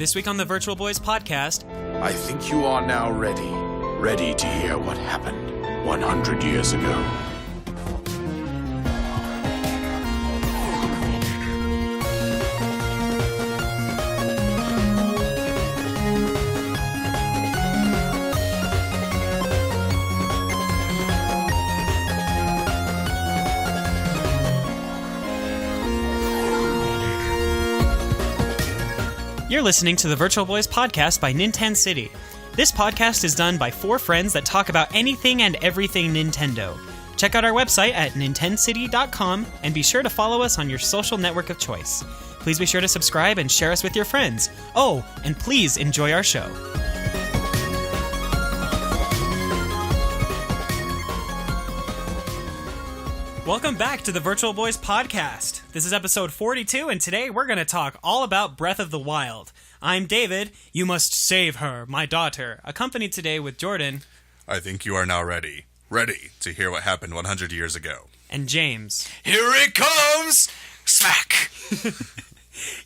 This week on the Virtual Boys podcast... I think you are now ready to hear what happened 100 years ago. You're listening to the Virtual Boys podcast by Nintendo City. This podcast is done by four friends that talk about anything and everything Nintendo. Check out our website at nintendcity.com and be sure to follow us on your social network of choice. Please be sure to subscribe and share us with your friends. Oh, and please enjoy our show. Welcome back to the Virtual Boys podcast. This is episode 42, and today we're going to talk all about Breath of the Wild. I'm David. You must save her, my daughter. Accompanied today with Jordan. I think you are now ready to hear what happened 100 years ago. And James. Here it comes! Smack!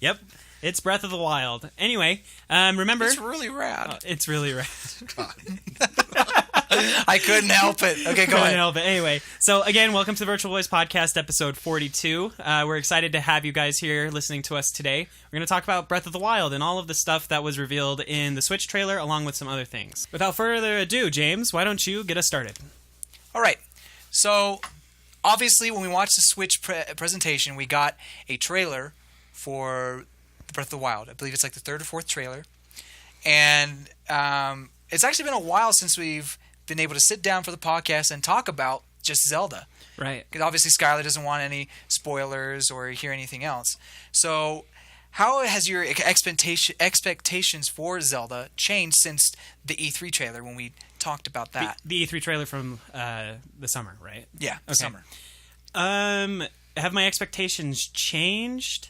Yep, it's Breath of the Wild. Anyway, remember... It's really rad. It's really rad. I couldn't help it. Okay, go ahead. Help it. Anyway, so again, welcome to the Virtual Boys podcast, episode 42. We're excited to have you guys here listening to us today. We're going to talk about Breath of the Wild and all of the stuff that was revealed in the Switch trailer, along with some other things. Without further ado, James, why don't you get us started? All right. So, obviously, when we watched the Switch presentation, we got a trailer for Breath of the Wild. I believe it's like the third or fourth trailer. And it's actually been a while since we've been able to sit down for the podcast and talk about just Zelda. Right. Because obviously Skylar doesn't want any spoilers or hear anything else. So how has your expectations for Zelda changed since the E3 trailer when we talked about that? The E3 trailer from the summer, right? Yeah, the summer. Have my expectations changed?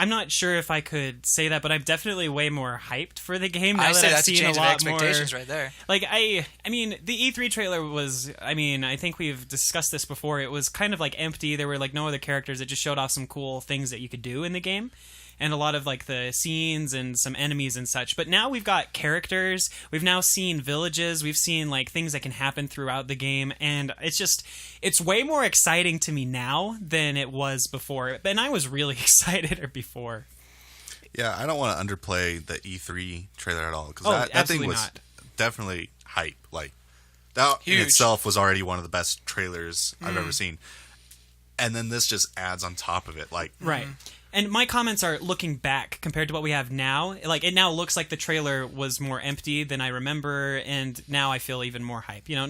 I'm not sure if I could say that, but I'm definitely way more hyped for the game. I say I've that's seen a change a of lot expectations more, right there. Like, I mean, the E3 trailer was, I think we've discussed this before, it was kind of like empty. There were like no other characters. It just showed off some cool things that you could do in the game. And a lot of like the scenes and some enemies and such. But now we've got characters. We've now seen villages. We've seen like things that can happen throughout the game. And it's way more exciting to me now than it was before. And I was really excited before. Yeah, I don't want to underplay the E3 trailer at all, because that thing was definitely hype. Like, that in itself was already one of the best trailers I've ever seen. And then this just adds on top of it. Like, right. And my comments are looking back compared to what we have now. Like, it now looks like the trailer was more empty than I remember, and now I feel even more hype. You know,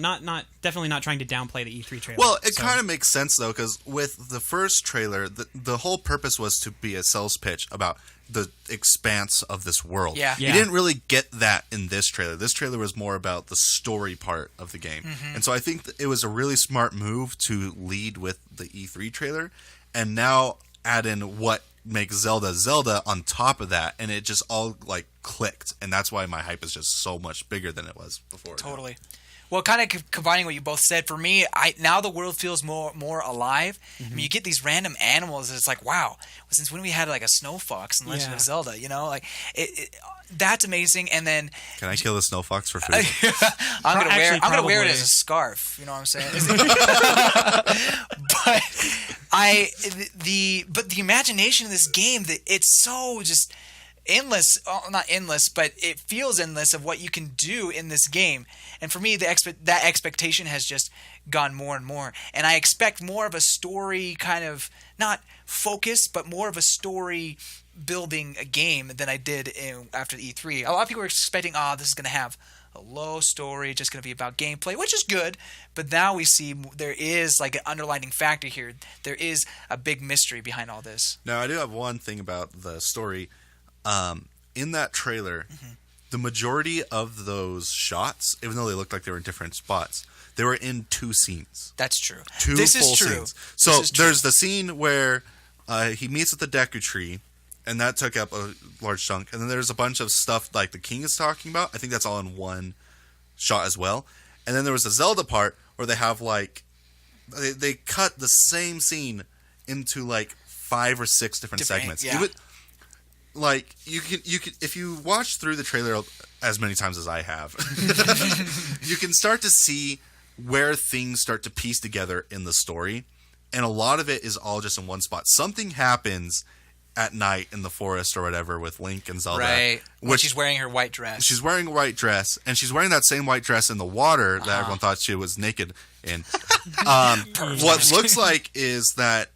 definitely not trying to downplay the E3 trailer. Well, it kind of makes sense, though, because with the first trailer, the whole purpose was to be a sales pitch about the expanse of this world. Yeah. You didn't really get that in this trailer. This trailer was more about the story part of the game. Mm-hmm. And so I think that it was a really smart move to lead with the E3 trailer, and now add in what makes Zelda on top of that, and it just all like clicked, and that's why my hype is just so much bigger than it was before. Totally. Well, kind of combining what you both said, for me, now the world feels more alive. Mm-hmm. I mean, you get these random animals, and it's like, wow, since when we had like a snow fox in Legend of Zelda, you know, like that's amazing. And then, can I kill the snow fox for food? I'm gonna wear it as a scarf. You know what I'm saying? But the imagination of this game, that it's so just endless. Not endless, but it feels endless of what you can do in this game. And for me, that expectation has just gone more and more. And I expect more of a story kind of, not focused, but more of a story building a game than I did after the E3. A lot of people were expecting, this is going to have a low story, just going to be about gameplay, which is good. But now we see there is like an underlining factor here. There is a big mystery behind all this. Now, I do have one thing about the story. In that trailer, the majority of those shots, even though they looked like they were in different spots, they were in two scenes. That's true. Two full scenes. So there's the scene where he meets with the Deku Tree, and that took up a large chunk. And then there's a bunch of stuff like the king is talking about. I think that's all in one shot as well. And then there was the Zelda part where they have like they cut the same scene into like 5 or 6 different segments. Yeah. like you can if you watch through the trailer as many times as I have, you can start to see where things start to piece together in the story, and a lot of it is all just in one spot. Something happens at night in the forest or whatever with Link and Zelda. Right. When she's wearing her white dress. She's wearing a white dress, and she's wearing that same white dress in the water that everyone thought she was naked in. What looks like is that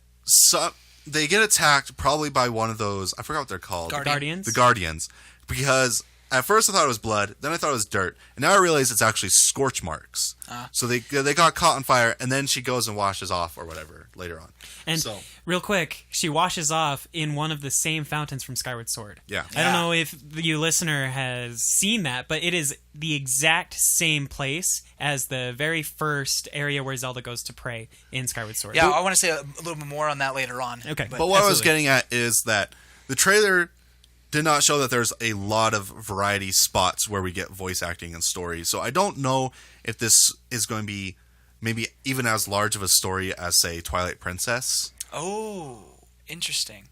they get attacked probably by one of those, I forgot what they're called. Guardians? The Guardians. Because at first I thought it was blood, then I thought it was dirt, and now I realize it's actually scorch marks. So they got caught on fire, and then she goes and washes off or whatever later on. And real quick, she washes off in one of the same fountains from Skyward Sword. Yeah. I don't know if you listener has seen that, but it is the exact same place as the very first area where Zelda goes to pray in Skyward Sword. Yeah, I want to say a little bit more on that later on. Okay. But what I was getting at is that the trailer did not show that there's a lot of variety spots where we get voice acting and story. So I don't know if this is going to be maybe even as large of a story as, say, Twilight Princess. Oh, interesting.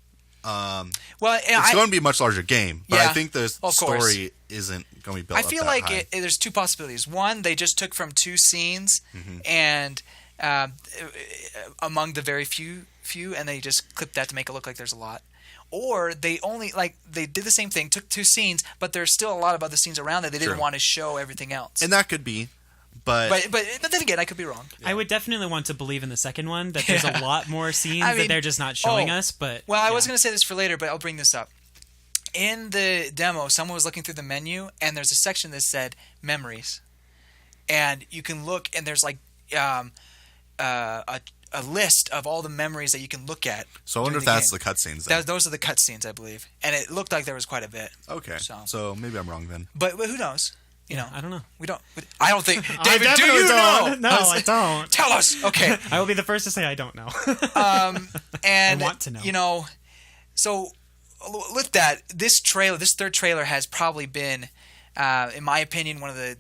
Well, it's going to be a much larger game, but I think the story isn't going to be built up I feel that like high. there's two possibilities. One, they just took from two scenes and among the very few, and they just clipped that to make it look like there's a lot. Or they did the same thing, took two scenes, but there's still a lot of other scenes around that they didn't want to show everything else. And that could be, but then again, I could be wrong. Yeah. I would definitely want to believe in the second one that there's a lot more scenes that they're just not showing us. But I was going to say this for later, but I'll bring this up. In the demo, someone was looking through the menu, and there's a section that said memories, and you can look, and there's like a list of all the memories that you can look at. So I wonder if that's the cutscenes. Those are the cutscenes, I believe, and it looked like there was quite a bit. Okay, so maybe I'm wrong then. But who knows? You know, I don't know. We don't. I don't think. I David, do you know? No, I don't. Tell us. Okay. I will be the first to say I don't know. And I want to know. You know, so with that, this third trailer has probably been, in my opinion, one of the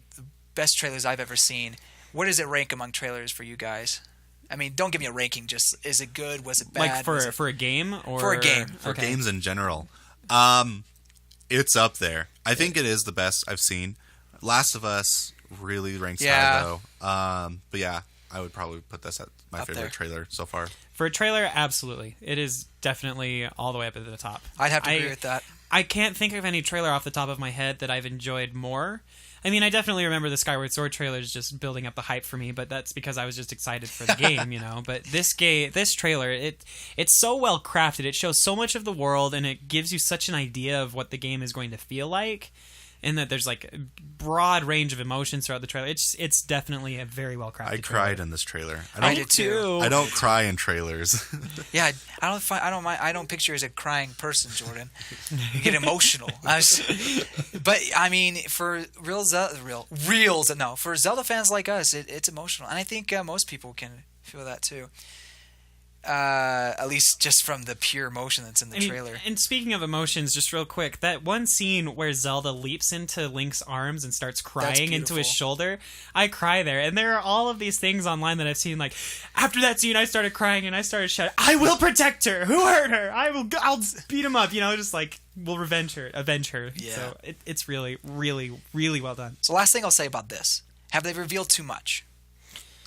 best trailers I've ever seen. Where does it rank among trailers for you guys? I mean, don't give me a ranking. Just is it good? Was it bad? Like for a game or for a game? For games in general, it's up there. I think it is the best I've seen. Last of Us really ranks high though. But yeah, I would probably put this at my favorite trailer so far. For a trailer, absolutely, it is definitely all the way up at the top. I'd have to agree with that. I can't think of any trailer off the top of my head that I've enjoyed more. I mean, I definitely remember the Skyward Sword trailers just building up the hype for me, but that's because I was just excited for the game, you know. But this trailer, it's so well crafted. It shows so much of the world, and it gives you such an idea of what the game is going to feel like, and that there's like a broad range of emotions throughout the trailer. It's definitely a very well crafted. I cried in this trailer. I did too. I don't cry in trailers. Yeah, I don't picture you as a crying person, Jordan. You get emotional. But I mean, for for Zelda fans like us, it's emotional, and I think most people can feel that too. At least just from the pure emotion that's in the trailer. And speaking of emotions, just real quick, that one scene where Zelda leaps into Link's arms and starts crying into his shoulder, I cry there. And there are all of these things online that I've seen, like, after that scene I started crying and I started shouting, I will protect her! Who hurt her? I'll beat him up, you know, just like, we'll avenge her. Yeah. So it's really, really, really well done. So last thing I'll say about this, have they revealed too much?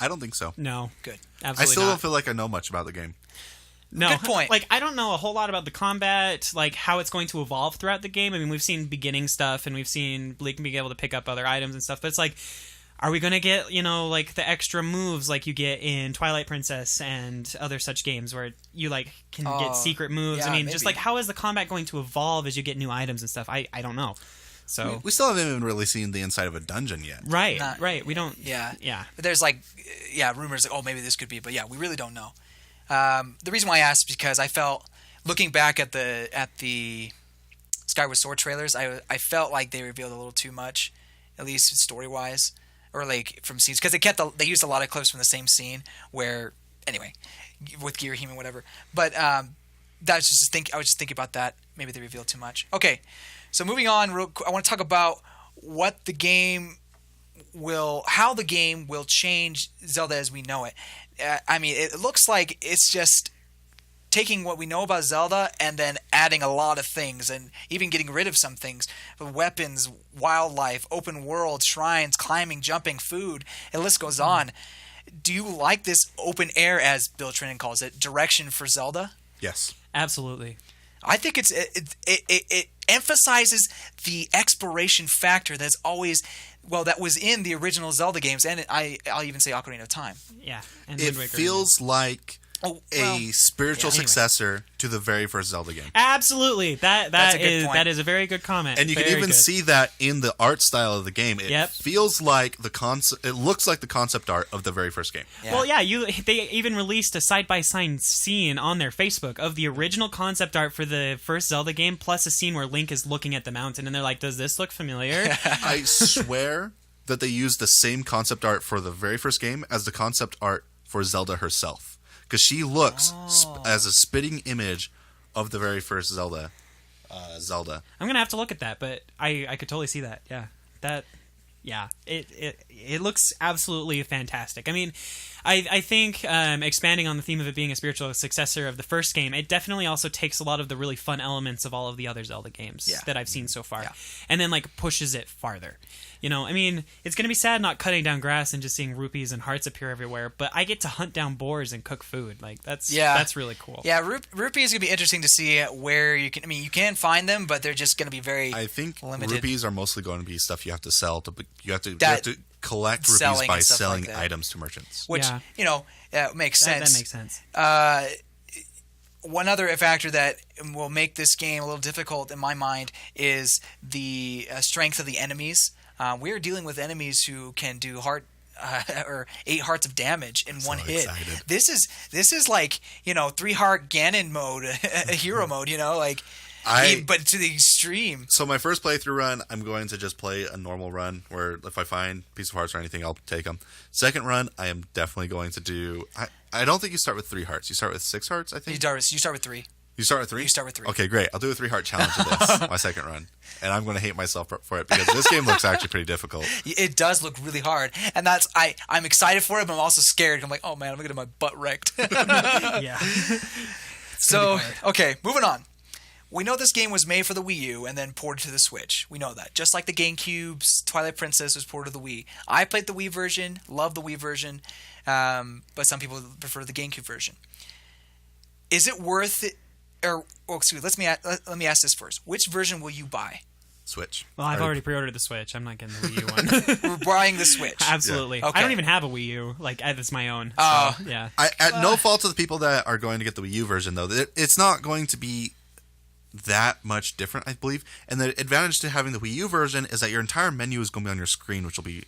I don't think so. No. Good. Absolutely I still not. don't feel like I know much about the game. No. Good point. Like, I don't know a whole lot about the combat, like how it's going to evolve throughout the game. I mean, we've seen beginning stuff, and we've seen Link being able to pick up other items and stuff, but it's like, are we going to get, you know, like the extra moves like you get in Twilight Princess and other such games where you like can get secret moves? Yeah, I mean, maybe. just like how is the combat going to evolve as you get new items and stuff? I don't know. So we still haven't even really seen the inside of a dungeon yet. Right. We don't. Yeah. But there's like, rumors like, oh, maybe this could be, but yeah, we really don't know. The reason why I asked is because I felt, looking back at the Skyward Sword trailers, I felt like they revealed a little too much, at least story wise, or like from scenes, because they used a lot of clips from the same scene where, anyway, with Girahim and whatever. But I was just thinking about that. Maybe they revealed too much. Okay. So moving on, I want to talk about how the game will change Zelda as we know it. I mean, it looks like it's just taking what we know about Zelda and then adding a lot of things and even getting rid of some things. Weapons, wildlife, open world, shrines, climbing, jumping, food. And the list goes on. Do you like this open air, as Bill Trinan calls it, direction for Zelda? Yes. Absolutely. I think it emphasizes the exploration factor that's always, that was in the original Zelda games, and I'll even say Ocarina of Time. Yeah. And It Wind Waker, feels like a spiritual anyway. successor to the very first Zelda game. Absolutely. That's a good point. That is a very good comment. And you can Very even good. see that in the art style of the game. It feels like the concept. It looks like the concept art of the very first game. Yeah. Well, yeah, they even released a side-by-side scene on their Facebook of the original concept art for the first Zelda game, plus a scene where Link is looking at the mountain, and they're like, "Does this look familiar?" I swear that they used the same concept art for the very first game as the concept art for Zelda herself. Because she looks as a spitting image of the very first Zelda. I'm gonna have to look at that, but I could totally see that. Yeah, it looks absolutely fantastic. I mean, I think expanding on the theme of it being a spiritual successor of the first game, it definitely also takes a lot of the really fun elements of all of the other Zelda games that I've seen so far, and then like pushes it farther. You know, I mean, it's going to be sad not cutting down grass and just seeing rupees and hearts appear everywhere, but I get to hunt down boars and cook food. Like, that's really cool. Yeah, rupees is going to be interesting to see where you can... I mean, you can find them, but they're just going to be very limited. I think rupees are mostly going to be stuff you have to sell. You have to collect rupees by selling items to merchants. Which, makes sense. That makes sense. One other factor that will make this game a little difficult in my mind is the strength of the enemies. We're dealing with enemies who can do or 8 hearts of damage in one hit. Excited. This is like 3-heart Ganon mode, a hero mode. But to the extreme. So my first playthrough run, I'm going to just play a normal run where if I find piece of hearts or anything, I'll take them. Second run, I am definitely going to do. I don't think you start with 3 hearts. You start with 6 hearts. I think You start with 3. You start with 3? You start with 3. Okay, great. I'll do a 3-heart challenge of this, my second run. And I'm going to hate myself for it because this game looks actually pretty difficult. It does look really hard. And I'm excited for it, but I'm also scared. I'm like, oh man, I'm going to get my butt wrecked. Yeah. So, okay, moving on. We know this game was made for the Wii U and then ported to the Switch. We know that. Just like the GameCube's Twilight Princess was ported to the Wii. I played the Wii version, love the Wii version, but some people prefer the GameCube version. Is it worth it? Let me ask this first. Which version will you buy? Switch. Well, I've already pre-ordered the Switch. I'm not getting the Wii U one. We're buying the Switch. Absolutely. Yeah. Okay. I don't even have a Wii U. Like, it's my own. Oh. So, yeah. At no fault to the people that are going to get the Wii U version, though. It's not going to be that much different, I believe. And the advantage to having the Wii U version is that your entire menu is going to be on your screen, which will be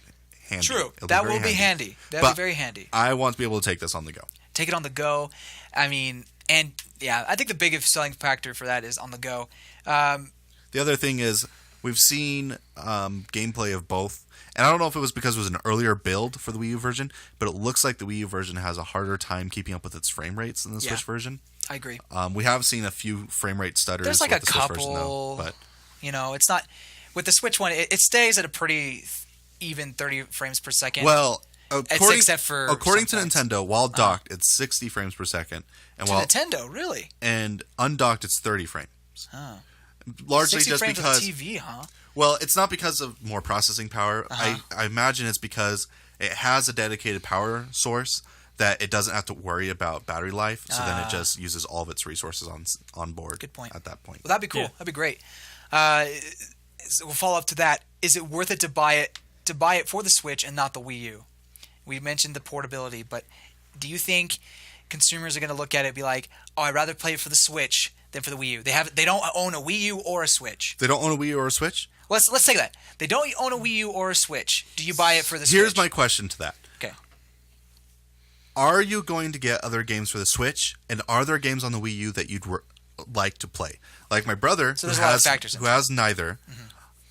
handy. True. That will be handy. That'll be very handy. I want to be able to take this on the go. Take it on the go. I mean, and yeah, I think the biggest selling factor for that is on the go. The other thing is we've seen gameplay of both. And I don't know if it was because it was an earlier build for the Wii U version, but it looks like the Wii U version has a harder time keeping up with its frame rates than the Switch version. I agree. We have seen a few frame rate stutters. There's like with a the couple, Switch version, though, but it's not with the Switch one. It stays at a pretty even 30 frames per second. Well, according to Nintendo, while docked, it's 60 frames per second, and Nintendo, really, and undocked, it's 30 frames. Oh. Largely 60 just frames because on TV, huh? Well, it's not because of more processing power. I imagine it's because it has a dedicated power source that it doesn't have to worry about battery life, so then it just uses all of its resources on board. Good point. At that point. Well, that'd be cool. Yeah. That'd be great. So we'll follow up to that. Is it worth it to buy it for the Switch and not the Wii U? We mentioned the portability, but do you think consumers are going to look at it and be like, "Oh, I'd rather play it for the Switch than for the Wii U"? They don't own a Wii U or a Switch. They don't own a Wii U or a Switch? Let's take that. They don't own a Wii U or a Switch. Do you buy it for the Switch? Here's my question to that. Okay. Are you going to get other games for the Switch, and are there games on the Wii U that you'd like to play? Like my brother, so who has neither,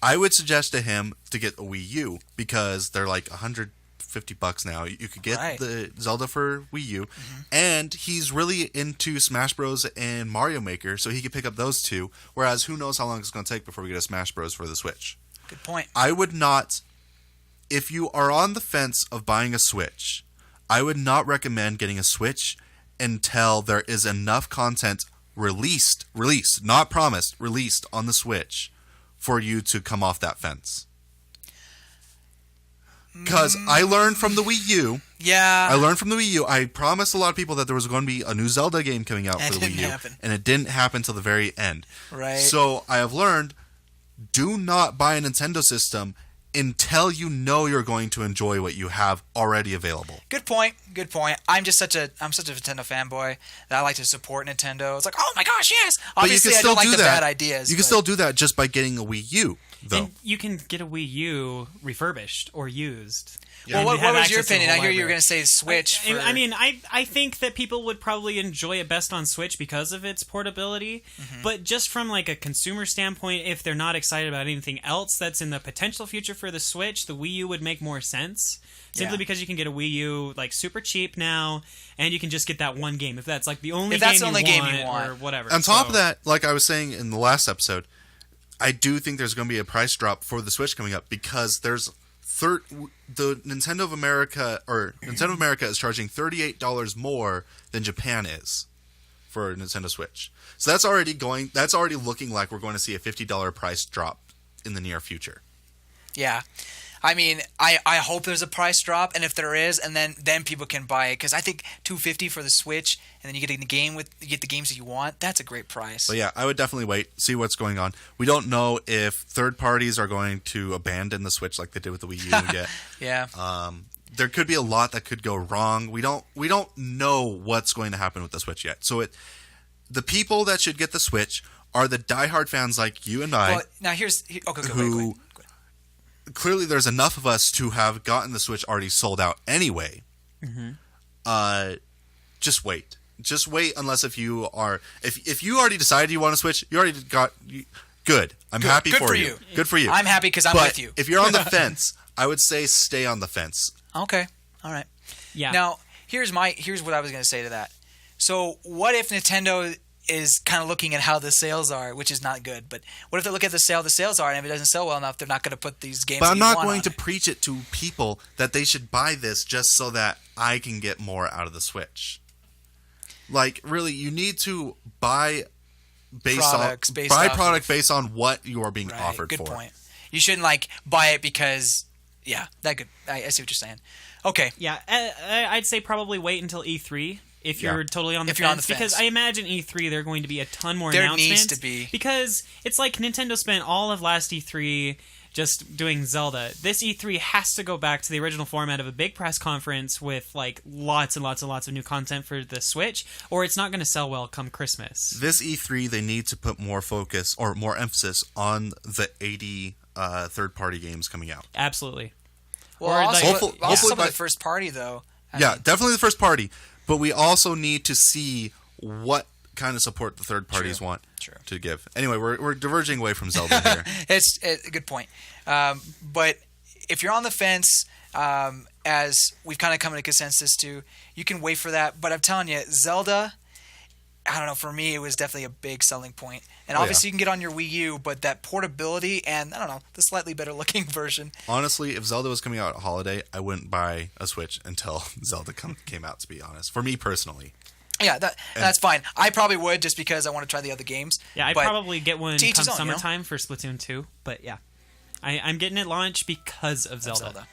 I would suggest to him to get a Wii U because they're like $150 now. You could get the Zelda for Wii U, and he's really into Smash Bros. And Mario Maker, so he could pick up those two, whereas who knows how long it's going to take before we get a Smash Bros. For the Switch. Good point. I would not, if you are on the fence of buying a Switch, I would not recommend getting a Switch until there is enough content released, not promised, released on the Switch for you to come off that fence. Because I learned from the Wii U. Yeah. I learned from the Wii U. I promised a lot of people that there was going to be a new Zelda game coming out for the Wii U. Happen. And it didn't happen till the very end. Right. So I have learned, do not buy a Nintendo system until you know you're going to enjoy what you have already available. Good point. I'm such a Nintendo fanboy that I like to support Nintendo. It's like, oh my gosh, yes. Obviously, I don't like the bad ideas. You can still do that just by getting a Wii U, though. And you can get a Wii U refurbished or used. Yeah. Well, what was your opinion? I hear you were going to say Switch. I think that people would probably enjoy it best on Switch because of its portability. Mm-hmm. But just from like a consumer standpoint, if they're not excited about anything else that's in the potential future for the Switch, the Wii U would make more sense. Simply because you can get a Wii U like super cheap now, and you can just get that one game if that's like the only game you want or whatever. On top of that, like I was saying in the last episode, I do think there's going to be a price drop for the Switch coming up because there's the Nintendo of America is charging $38 more than Japan is for a Nintendo Switch. So that's already looking like we're going to see a $50 price drop in the near future. Yeah. I mean, I hope there's a price drop, and if there is, and then people can buy it, because I think $250 for the Switch, and then you get the games that you want. That's a great price. But yeah, I would definitely wait, see what's going on. We don't know if third parties are going to abandon the Switch like they did with the Wii U yet. Yeah. There could be a lot that could go wrong. We don't know what's going to happen with the Switch yet. So the people that should get the Switch are the diehard fans like you and I. Well, now go ahead. Clearly there's enough of us to have gotten the Switch already sold out anyway. Mm-hmm. Just wait unless if you already decided you want to Switch, you already got good. I'm happy for you. Good for you. I'm happy because I'm with you. If you're on the fence, I would say stay on the fence. Okay. All right. Yeah. Now, here's what I was going to say to that. So, what if Nintendo is kind of looking at how the sales are, which is not good. But what if they look at the sales are, and if it doesn't sell well enough, they're not going to put these games. But I'm not going to preach it to people that they should buy this just so that I can get more out of the Switch. Like, really, you need to buy product based on what you are being offered for. Good point. You shouldn't buy it because, I see what you're saying. Okay. Yeah, I'd say probably wait until E3. If you're totally on the fence, because I imagine E3 there are going to be a ton more announcements. There needs to be. Because it's like Nintendo spent all of last E3 just doing Zelda. This E3 has to go back to the original format of a big press conference with lots and lots and lots of new content for the Switch, or it's not going to sell well come Christmas. This E3 they need to put more focus or more emphasis on the 80 third-party games coming out. Absolutely. Well, also some of the first party though. Definitely the first party. But we also need to see what kind of support the third parties want to give. Anyway, we're diverging away from Zelda here. It's a good point. But if you're on the fence, as we've kind of come to consensus to, you can wait for that. But I'm telling you, Zelda, I don't know, for me, it was definitely a big selling point. And obviously you can get on your Wii U, but that portability and, I don't know, the slightly better looking version. Honestly, if Zelda was coming out at holiday, I wouldn't buy a Switch until Zelda came out, to be honest. For me personally. Yeah, that's fine. I probably would just because I want to try the other games. Yeah, I'd probably get one come summertime for Splatoon 2. But yeah, I'm getting it launched because of Zelda.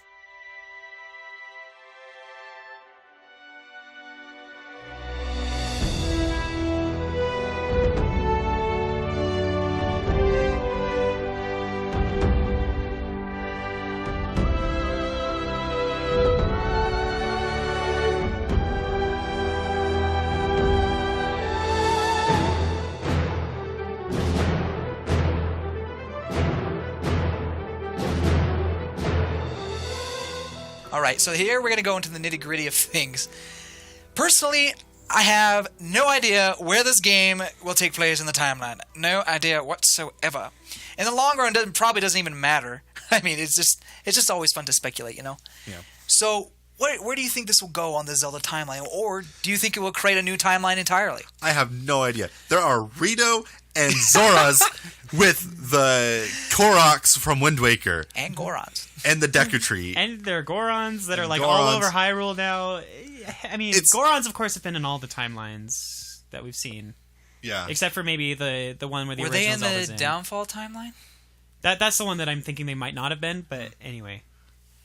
Alright, so here we're going to go into the nitty-gritty of things. Personally, I have no idea where this game will take place in the timeline. No idea whatsoever. In the long run, it probably doesn't even matter. I mean, it's just always fun to speculate, you know? Yeah. So, where do you think this will go on the Zelda timeline? Or do you think it will create a new timeline entirely? I have no idea. There are Rito and Zoras with the Koroks from Wind Waker And Gorons. and the Deku Tree. And there are Gorons that are like Gorons. all over Hyrule now. I mean, It's- Gorons, of course, have been in all the timelines that we've seen, Yeah. except for maybe the one where the Were they original in Zelda's the in. Downfall timeline? That's the one that I'm thinking they might not have been. But anyway,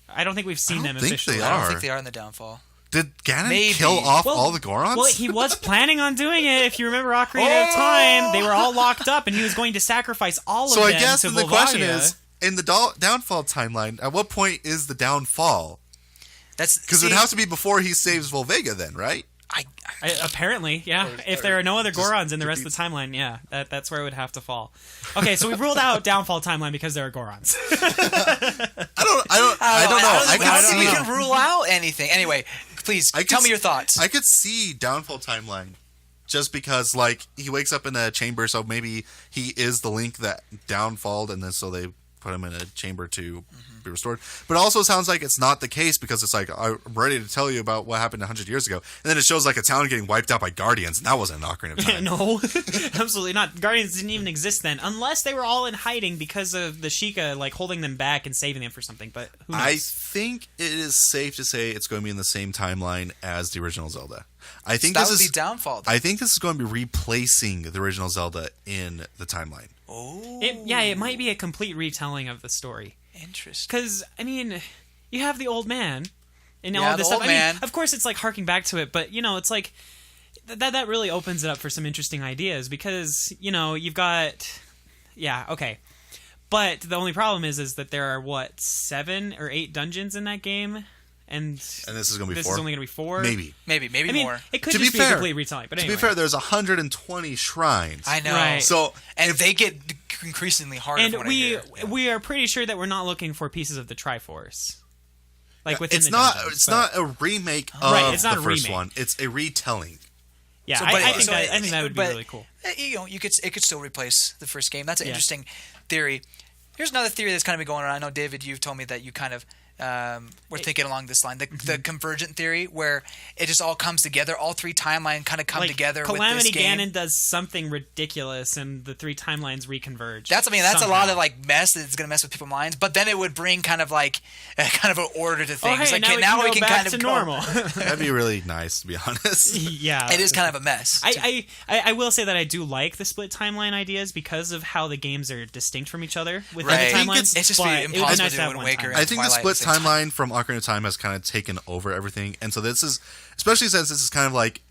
I don't think we've seen them think officially. they I don't are. think they are in the Downfall. Did Ganon Maybe. kill off Well- all the Gorons? Well, he was planning on doing it. If you remember Ocarina of Time, they were all locked up, and he was going to sacrifice all so of I them guess to the question Volvagia. is, in the Downfall timeline, at what point is the downfall? That's Because it has to be before he saves Volvagia then, right? Apparently, yeah. If there are no other Gorons in the rest of the timeline, yeah, that's where it would have to fall. Okay, so we've ruled out Downfall timeline because there are Gorons. I don't know. I don't think we know. can rule out anything. Anyway, please tell me your thoughts. I could see Downfall timeline just because, like, he wakes up in a chamber, so maybe he is the Link that downfalled, and then so they put him in a chamber to be restored. But it also sounds like it's not the case because it's like, I'm ready to tell you about what happened 100 years ago. And then it shows like a town getting wiped out by Guardians, and that wasn't an Ocarina of Time. No, absolutely not. Guardians didn't even exist then, unless they were all in hiding because of the Sheikah like holding them back and saving them for something. But who knows? I think it is safe to say it's going to be in the same timeline as the original Zelda. I think that this would is be Downfall. Then. I think this is going to be replacing the original Zelda in the timeline. Oh, it might be a complete retelling of the story. interesting. Because I mean, you have the old man and Yeah, all this the stuff. old I mean, man. of course, it's like harking back to it, but you know, it's like that really opens it up for some interesting ideas because you know you've got okay. But the only problem is that there are what 7 or 8 dungeons in that game, and this is going to be this 4. is only going to be 4. Maybe. Maybe I mean, more. it could To just be be a fair- complete retelling. But To anyway. be fair, there's 120 shrines. I know. Right. So And they get increasingly harder. and from what I hear. we are pretty sure that we're not looking for pieces of the Triforce, like within it's the not dungeons, it's but- not a remake of Right, it's not the a first remake. one. It's a retelling. Yeah, So, I but- think so- that would be but- really cool. You know, it could still replace the first game. That's an Yeah. interesting theory. Here's another theory that's kind of been going around. I know, David, you've told me that you kind of were thinking along this line. The convergent theory, where it just all comes together. All 3 timelines kind of come Like together Calamity with this game. Ganon does something ridiculous, and the 3 timelines reconverge. That's a somehow. lot of like mess that's going to mess with people's minds. But then it would bring kind of like an order to Oh, things. hey, like now we we can go can back kind to of go- normal. That'd be really nice, to be honest. Yeah, It is kind of a mess. I will say that I do like the split timeline ideas because of how the games are distinct from each other within Right. the I think timelines. it's just but it would be impossible nice to to have do in one Waker timeline. I think the Twilight split at the same timeline from Ocarina of Time has kind of taken over everything, and so this is, especially since this is kind of like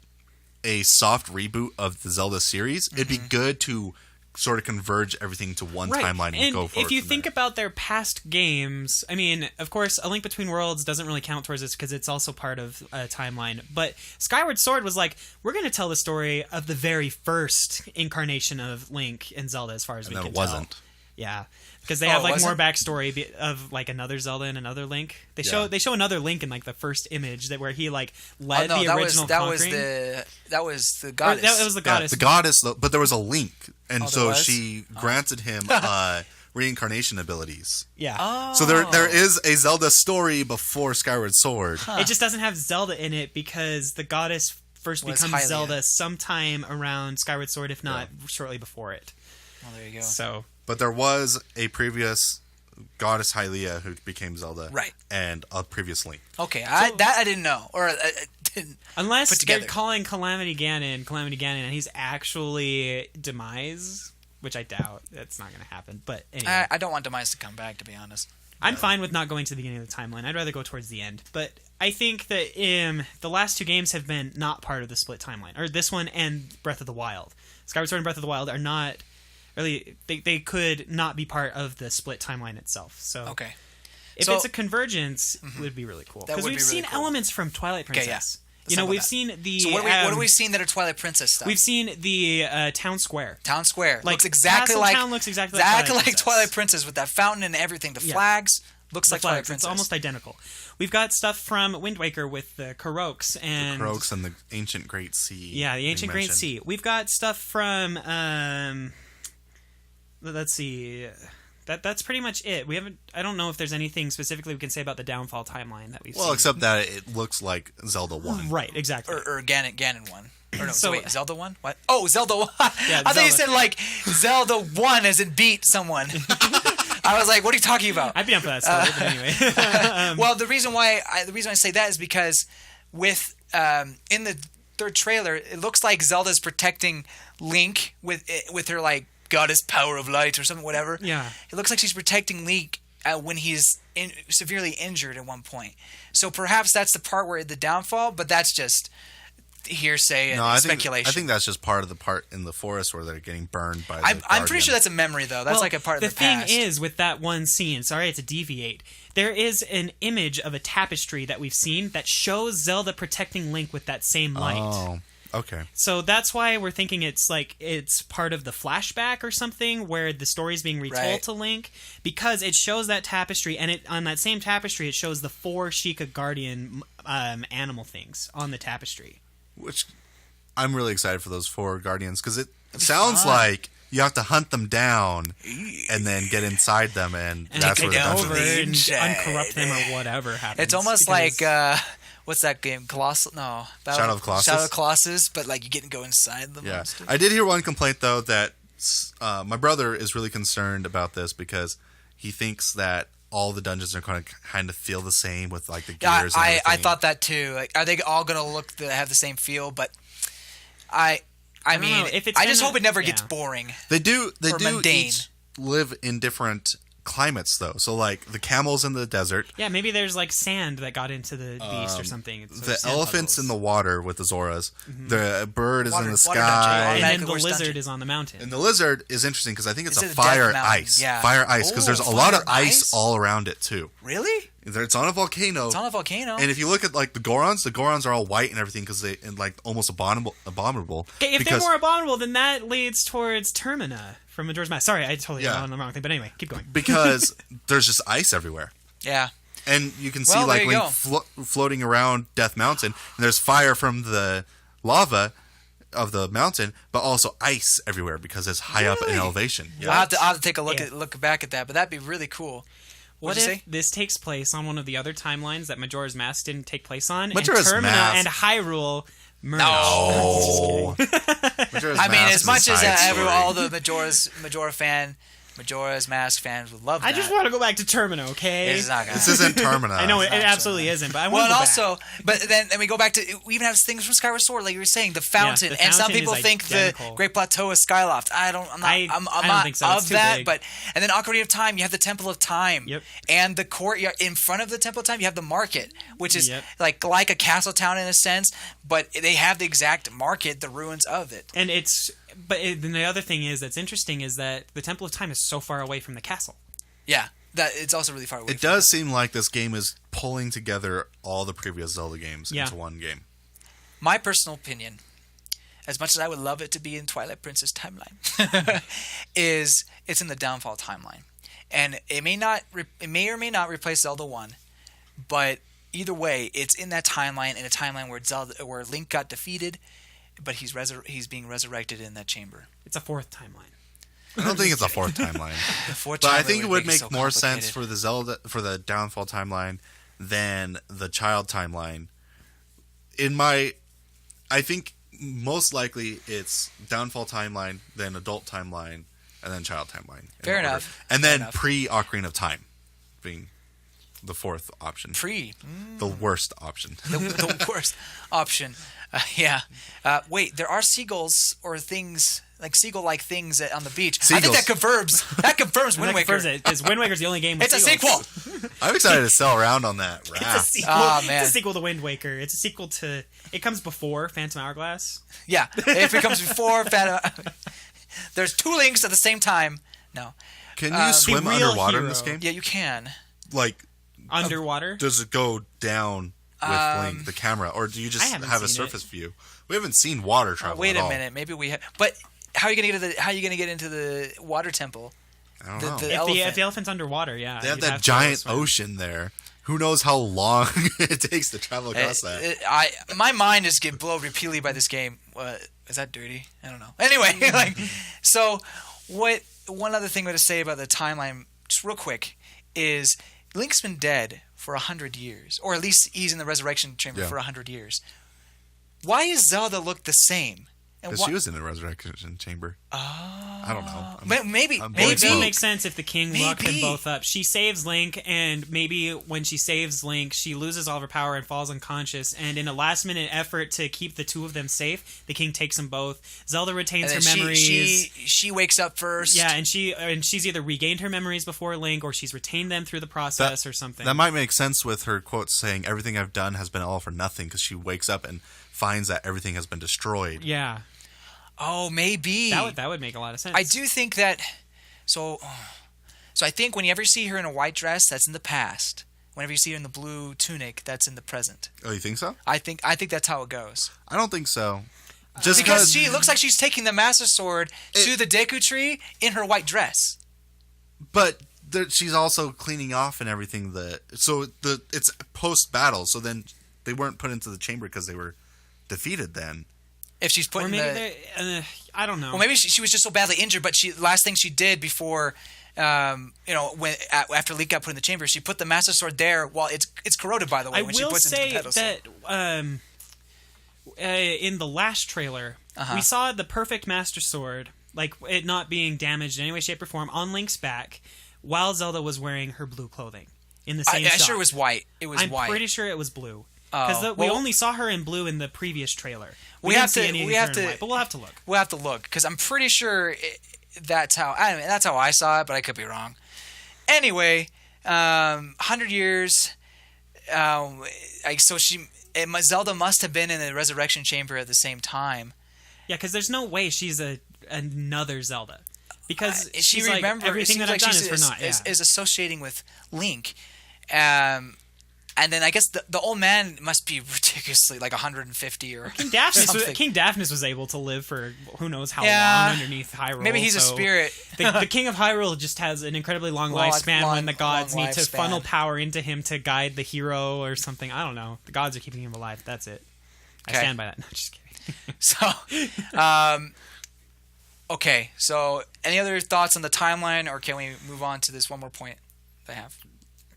a soft reboot of the Zelda series, it'd be good to sort of converge everything to one Right. timeline and, And go forward if you from think there. about their past games, I mean, of course, A Link Between Worlds doesn't really count towards this because it's also part of a timeline. But Skyward Sword was like, we're going to tell the story of the very first incarnation of Link in Zelda, as far as And we then can it wasn't. tell. Yeah, because they Oh, have it like more wasn't? backstory of like another Zelda and another Link. They Yeah. show another Link in like the first image that where he like Oh, led no, the original that was conquering. that was the Or goddess. that was the goddess. Yeah, the goddess, but there was a link, and Oh, there so was? she granted him reincarnation abilities. Yeah. Oh. So there is a Zelda story before Skyward Sword. It just doesn't have Zelda in it because the goddess first Was becomes Hylia. Zelda sometime around Skyward Sword, if not shortly before it. Oh, there you go. So But there was a previous goddess Hylia who became Zelda, Right. And a previous Link. Okay, I didn't know, or I didn't. unless Put they're together. calling Calamity Ganon, and he's actually Demise, which I doubt. That's not going to happen. But anyway, I don't want Demise to come back, to be honest. I'm fine with not going to the beginning of the timeline. I'd rather go towards the end. But I think that the last 2 games have been not part of the split timeline, or this one and Breath of the Wild. Skyward Sword and Breath of the Wild are not really. They could not be part of the split timeline itself. So Okay. if So- it's a convergence, it would be really cool. That Because would we've be really seen cool. elements from Twilight Okay, Princess. yeah. You know, talk about we've that. seen the. So what have we seen that are Twilight Princess stuff? We've seen the town square. Town Square Like, looks exactly Castle like Town looks exactly like Twilight Princess. Twilight Princess with that fountain and everything. The Yeah. flags looks The like Twilight flags, Princess. it's almost identical. We've got stuff from Wind Waker with the Koroks and Croaks and the ancient Great Sea. yeah, the you ancient Great mentioned. Sea. We've got stuff from let's see, That's pretty much it. We haven't. I don't know if there's anything specifically we can say about the downfall timeline that we've seen. Well, except that it looks like Zelda 1. Right, exactly. Or Ganon 1. Or no, So- wait, Zelda 1? What? Oh, Zelda 1. Yeah, I thought you Zelda. said like Zelda 1 as it beat someone. I was like, what are you talking about? I'd be down for that story, but anyway. Well, the reason why I say that is because with in the third trailer, it looks like Zelda's protecting Link with her like goddess power of light or something, whatever. Yeah. It looks like she's protecting Link when he's severely injured at one point. So perhaps that's the part where the downfall, but that's just hearsay and speculation. I think that's just part of the part in the forest where they're getting burned by. I'm pretty sure that's a memory though. That's Well, like a part of the past. The thing is, with that one scene, sorry to deviate, there is an image of a tapestry that we've seen that shows Zelda protecting Link with that same light. Oh, okay. So that's why we're thinking it's part of the flashback or something where the story's being retold Right. to Link, because it shows that tapestry, and on that same tapestry it shows the 4 Sheikah Guardian animal things on the tapestry. Which I'm really excited for those 4 guardians because it sounds fun. like you have to hunt them down and then get inside them, and that's where take the it dungeon over is. and Inside. uncorrupt them or whatever happens. It's almost because- like what's that game? Colossus? No, Shadow of Colossus? Shadow of Colossus, but like you get to go inside the Yeah, monster. I did hear one complaint though that my brother is really concerned about this because he thinks that all the dungeons are going to kind of feel the same with like the Yeah, gears. and I everything. thought that too. Like, are they all gonna have the same feel? But I don't mean, know. If it's I just gonna- hope it never yeah. gets boring. They do or mundane. each live in different climates though. So like the camels in the desert, Yeah, maybe there's like sand that got into the beast or something. It's sort the of sand elephants puzzles. in the water with the Zoras, the bird is Water- in the water dungeon. sky, and then Automatic the Horse lizard Dungeon. is on the mountain. and the lizard is interesting because I think it's Is a it a fire death mountain? ice, Yeah. fire ice because Oh, there's a lot of fire ice ice? all around it too. Really? It's on a volcano. It's on a volcano. And if you look at like the Gorons are all white and everything because they and like almost abominable. Okay, if because, they're more abominable, then that leads towards Termina from Majora's Mask. Sorry, I totally Yeah. got on the wrong thing. But anyway, keep going. because there's just ice everywhere. yeah. And you can see Well, like there you Link floating around Death Mountain, and there's fire from the lava of the mountain, but also ice everywhere because it's high up in Really? elevation. Yeah. I'll have to take a look Yeah. look back at that, but that'd be really cool. What What'd you if say? this takes place on one of the other timelines that Majora's Mask didn't take place on? Majora's and Termina Mask- and Hyrule merge. Oh. Majora's I mean, Mask as is a much as side story. all the Majora's Mask fans would love that. I just want to go back to Termina, okay? It's not gonna This isn't Termina. I know it, not absolutely isn't, but I Well, want and to go also, but then we go back to we even have things from Skyward Sword, like you were saying, the fountain, the and some fountain people is think the identical. Great Plateau is Skyloft. I'm not. I I'm don't not think so. of It's too that. big. But and then Ocarina of Time, you have the Temple of Time, Yep. and the courtyard in front of the Temple of Time. You have the market, which is Yep. like a castle town in a sense, but they have the exact market, the ruins of it. And then the other thing that's interesting is that the Temple of Time is so far away from the castle. Yeah, that it's also really far away. It does seem like this game is pulling together all the previous Zelda games Yeah. into one game. My personal opinion, as much as I would love it to be in Twilight Princess timeline, is it's in the Downfall timeline, and it may or may not replace Zelda 1, but either way, it's in that timeline, in a timeline where Link got defeated, but he's being resurrected in that chamber. It's a fourth timeline. I don't think it's a fourth timeline. The fourth But I timeline think it would make so more sense complicated. for the Downfall timeline than the Child timeline. I think most likely it's Downfall timeline, then Adult timeline, and then Child timeline. in Fair order. enough. And Fair then enough. pre-Ocarina of Time being the fourth option. The worst option. the worst option. Yeah. Wait, there are seagulls or things like seagull-like things on the beach. I think that confirms Wind Waker. Because Wind Waker's the only game with It's a sequels. sequel. I'm excited to sell around on that It's a raft. sequel. Oh, man. It's a sequel to Wind Waker. It's a sequel to. It comes before Phantom Hourglass. Yeah, if it comes before Phantom, there's two links at the same time. No, Can you swim the real underwater in hero. this game? yeah, you can. Like, Underwater. does it go down with Link, the camera, or do you I just haven't have a seen surface view? We haven't seen water travel. Wait at a all. minute, maybe we have. But how are you gonna get into the water temple? I don't The- know. the- If the elephant's underwater, yeah. They have you'd that to giant swim. ocean there. Who knows how long it takes to travel across that? My mind just get blown repeatedly by this game. Is that dirty? I don't know. Anyway, so what? One other thing to say about the timeline just real quick, is Link's been dead for 100 years, or at least he's in the resurrection chamber for 100 years. Why does Zelda look the same? Because she was in the resurrection chamber. I don't know. Maybe It would make sense if the king locked them both up. She saves Link, and maybe when she saves Link, she loses all of her power and falls unconscious. And in a last-minute effort to keep the two of them safe, the king takes them both. Zelda retains her memories. She wakes up first. Yeah, and she's either regained her memories before Link, or she's retained them through the process, or something. That might make sense with her quote saying, "Everything I've done has been all for nothing," because she wakes up and finds that everything has been destroyed. Yeah. Oh, maybe that would make a lot of sense. I do think that. So I think whenever you see her in a white dress, that's in the past. Whenever you see her in the blue tunic, that's in the present. Oh, you think so? I think that's how it goes. I don't think so. Just because she looks like she's taking the Master Sword to the Deku Tree in her white dress. But she's also cleaning off and everything. It's post battle, so then they weren't put into the chamber because they were defeated. Then. If she's put I don't know. Well, maybe she was just so badly injured, but last thing she did before, after Link got put in the chamber, she put the Master Sword there while it's corroded, by the way, when she puts it into the pedestal. That in the last trailer, we saw the perfect Master Sword, like it not being damaged in any way, shape, or form, on Link's back, while Zelda was wearing her blue clothing in the same shot. I'm sure it was white. I'm pretty sure it was blue. Because we only saw her in blue in the previous trailer. But we'll have to look. We'll have to look because I'm pretty sure that's how I saw it, but I could be wrong. Anyway, 100 years. Zelda must have been in the resurrection chamber at the same time. Yeah, because there's no way she's another Zelda. Because she remembers everything that I've done is for naught. Is associating with Link. And then I guess the old man must be ridiculously like 150 or King Daphnis. King Daphnis was able to live for who knows how long underneath Hyrule. Maybe he's a spirit. The King of Hyrule just has an incredibly long lifespan when the gods need to funnel power into him to guide the hero or something. I don't know. The gods are keeping him alive. That's it. Okay. I stand by that. No, just kidding. Okay. So, any other thoughts on the timeline, or can we move on to this one more point I have?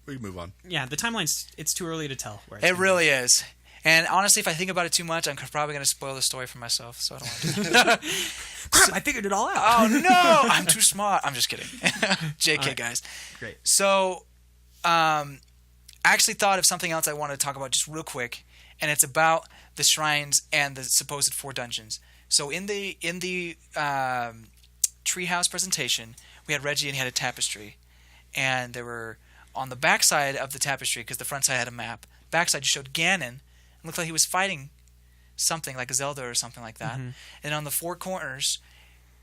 We can move on. Yeah, the timeline's it's too early to tell. It really is. And honestly, if I think about it too much, I'm probably going to spoil the story for myself, so I don't want to do that. Crap, I figured it all out. Oh, no! I'm too smart. I'm just kidding. JK, right. Guys. Great. So, I actually thought of something else I wanted to talk about just real quick, and it's about the shrines and the supposed 4 dungeons. So, in the Treehouse presentation, we had Reggie and he had a tapestry, and there were... On the backside of the tapestry, because the front side had a map, backside showed Ganon, and looked like he was fighting something like a Zelda or something like that. Mm-hmm. And on the 4 corners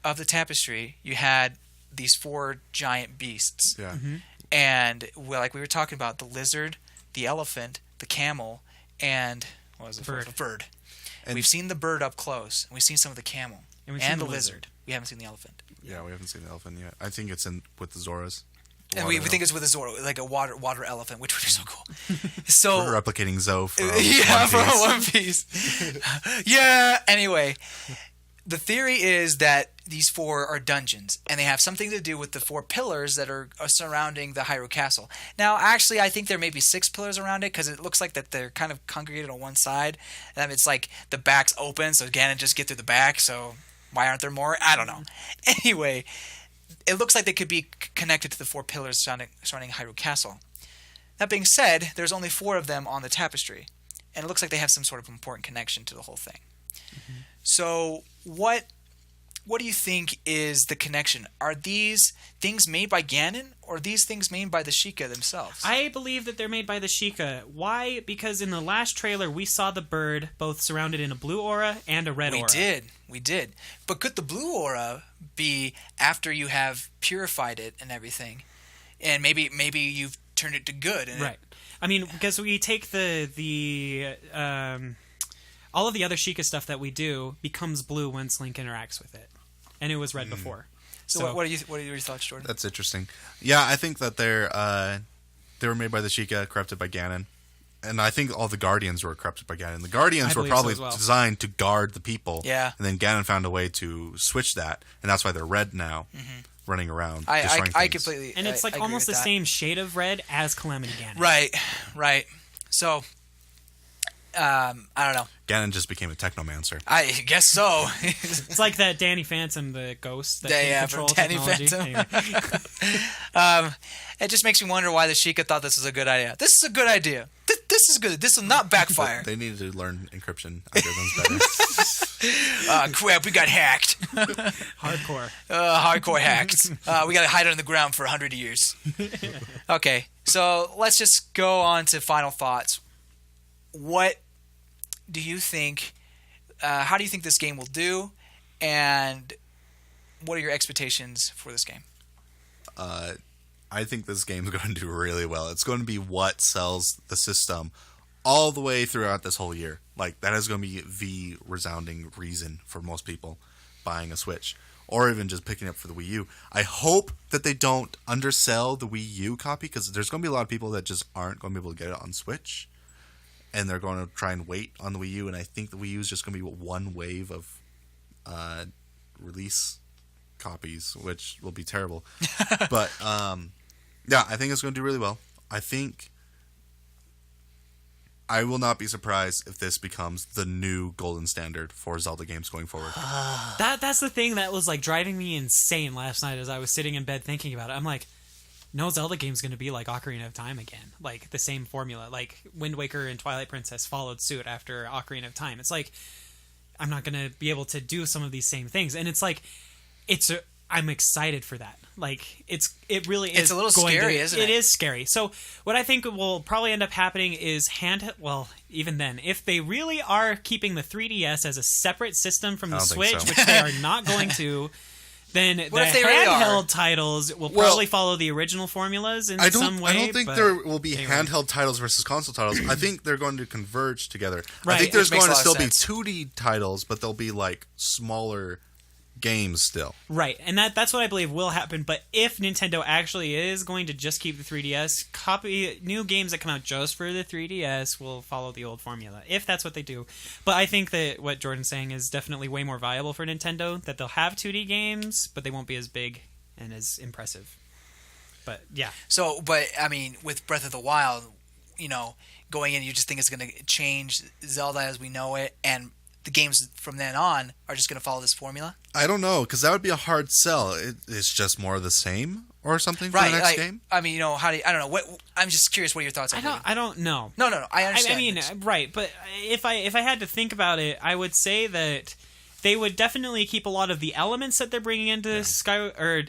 of the tapestry, you had these 4 giant beasts. Yeah. Mm-hmm. And like we were talking about, the lizard, the elephant, the camel, and what was the bird. And we've seen the bird up close, and we've seen some of the camel and the lizard. We haven't seen the elephant. Yeah, we haven't seen the elephant yet. I think it's in with the Zoras. And we think it's with a Zora, like a water elephant, which would be so cool. So we're replicating Zoe from One Piece. Yeah. Anyway, the theory is that these 4 are dungeons, and they have something to do with the 4 pillars that are surrounding the Hyrule Castle. Now, actually, I think there may be 6 pillars around it because it looks like that they're kind of congregated on one side. And it's like the back's open, so Ganon just get through the back. So why aren't there more? I don't know. Anyway. It looks like they could be connected to the 4 pillars surrounding Hyrule Castle. That being said, there's only 4 of them on the tapestry, and it looks like they have some sort of important connection to the whole thing. Mm-hmm. So, what do you think is the connection? Are these things made by Ganon, or are these things made by the Sheikah themselves? I believe that they're made by the Sheikah. Why? Because in the last trailer, we saw the bird both surrounded in a blue aura and a red aura. We did. But could the blue aura be after you have purified it and everything, and maybe you've turned it to good? Right. I mean, because we take the all of the other Sheikah stuff that we do becomes blue once Link interacts with it, and it was red before. So what are your thoughts, Jordan? That's interesting. Yeah, I think that they were made by the Sheikah, corrupted by Ganon. And I think all the Guardians were corrupted by Ganon. The Guardians were probably designed to guard the people. Yeah. And then Ganon found a way to switch that, and that's why they're red now. Mm-hmm. running around. I destroying things. completely. And it's I like agree almost the with that. same shade of red as Calamity Ganon. Right. So, I don't know. Ganon just became a technomancer. I guess so. It's like that Danny Phantom, the ghost that Yeah, can from control Danny technology. Phantom. Anyway. It just makes me wonder why the Sheikah thought this was a good idea. This is a good idea. This is good. This will not backfire. They needed to learn encryption algorithms better. Crap, we got hacked. Hardcore. Hardcore hacked. We got to hide on the ground for 100 years. Okay, so let's just go on to final thoughts. What do you think? How do you think this game will do? And what are your expectations for this game? I think this game's going to do really well. It's going to be what sells the system all the way throughout this whole year. Like, that is going to be the resounding reason for most people buying a Switch, or even just picking up for the Wii U. I hope that they don't undersell the Wii U copy, because there's going to be a lot of people that just aren't going to be able to get it on Switch, and they're going to try and wait on the Wii U, and I think the Wii U is just going to be one wave of release copies, which will be terrible. But yeah, I think it's going to do really well. I think I will not be surprised if this becomes the new golden standard for Zelda games going forward. That's the thing that was like driving me insane last night as I was sitting in bed thinking about it. I'm like, no Zelda game's going to be like Ocarina of Time again. Like the same formula. Like Wind Waker and Twilight Princess followed suit after Ocarina of Time. It's like, I'm not going to be able to do some of these same things. And it's like, I'm excited for that. Like it really is. It's a little scary, isn't it? It is scary. So what I think will probably end up happening is well, even then, if they really are keeping the 3DS as a separate system from the Switch, so. which they are not going to, then the if they really handheld are? titles will probably follow the original formulas in some way. I don't think but there will be anyway. handheld titles versus console titles. I think they're going to converge together. Right, I think there's which makes going to a lot still of be 2D titles, but they'll be like smaller games still. Right, and that's what I believe will happen. But if Nintendo actually is going to just keep the 3DS, copy new games that come out just for the 3DS will follow the old formula, if that's what they do. But I think that what Jordan's saying is definitely way more viable for Nintendo, that they'll have 2D games, but they won't be as big and as impressive. But yeah. So, but I mean, with Breath of the Wild, going in, you just think it's going to change Zelda as we know it, and the games from then on are just going to follow this formula? I don't know, because that would be a hard sell. It's just more of the same or something for the next game? I mean, how do you, I don't know. I'm just curious what your thoughts are. I don't know. No. I understand. I mean, right, but if I had to think about it, I would say that they would definitely keep a lot of the elements that they're bringing into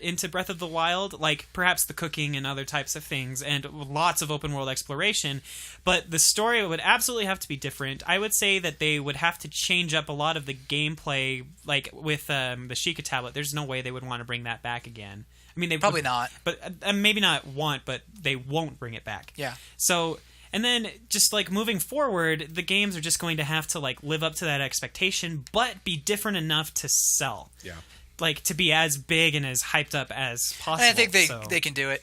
into Breath of the Wild, like perhaps the cooking and other types of things, and lots of open world exploration. But the story would absolutely have to be different. I would say that they would have to change up a lot of the gameplay, like with the Sheikah tablet. There's no way they would want to bring that back again. I mean, they Probably not. but maybe not want, but they won't bring it back. Yeah. So. And then, just like moving forward, the games are just going to have to like live up to that expectation, but be different enough to sell. Yeah. Like to be as big and as hyped up as possible. I think they can do it.